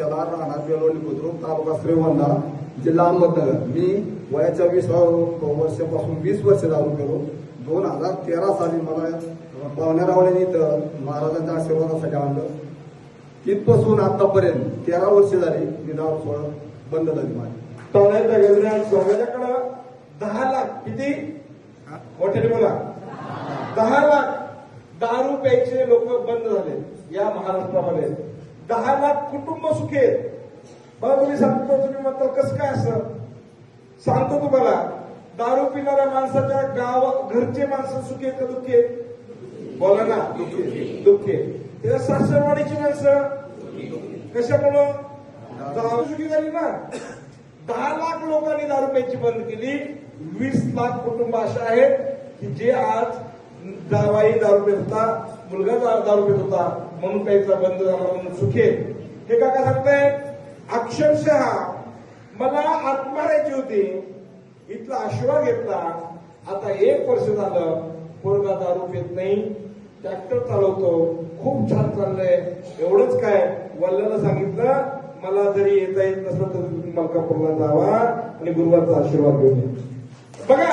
राहणार बेलोणी बुद्रुक तालुका श्रीगोंदा जिल्हा अहमदनगर. मी वयाच्या 20व्या वर्षापासून 20 वर्ष दारू पेलो. 2013 साली मला पाहुण्या रावळ्यांनी इथं महाराजांच्या आशीर्वादासाठी आणलं. तिथपासून आतापर्यंत 13 वर्ष झाली मी दारू सोडत बंद झाली माझी. पाहुण्याच्या गजऱ्यात समाजाकडं 10 लाख किती मोठ्याने बोला 10 लाख दारू प्यायचे लोक बंद झाले या महाराष्ट्रामध्ये. 10 लाख कुटुंब सुखी आहेत. बघा तुम्ही सांगतो तुम्ही म्हणता कसं काय असं सांगतो तुम्हाला. दारू पिणाऱ्या माणसाच्या घरचे माणसं सुखी आहेत का दुःखी आहेत? बोला ना. दुःखी आहेत. त्याच्या सासरवाडीची माणसं कशामुळं दारू सुखी झाली ना. 10 लाख लोकांनी दारू प्यायची बंद केली. 20 लाख कुटुंब असे आहेत की जे आज जावाई दारू पित होता, मुलगा दारू पित होता म्हणून प्यायचा बंद झाला म्हणून सुखी आहे. हे काका सांगतायत अक्षरशः मला आत्मारायची होती. इथला आशीर्वाद घेतला. आता 1 वर्ष झालं पोरगा दारू पित नाही, ट्रॅक्टर चालवतो, खूप छान चाललंय. एवढंच काय वल्ल्याला सांगितलं मला जरी येता येत नसलं तर तुम्ही मलकापूरला जावा आणि गुरुवारचा आशीर्वाद घेऊन या. बघा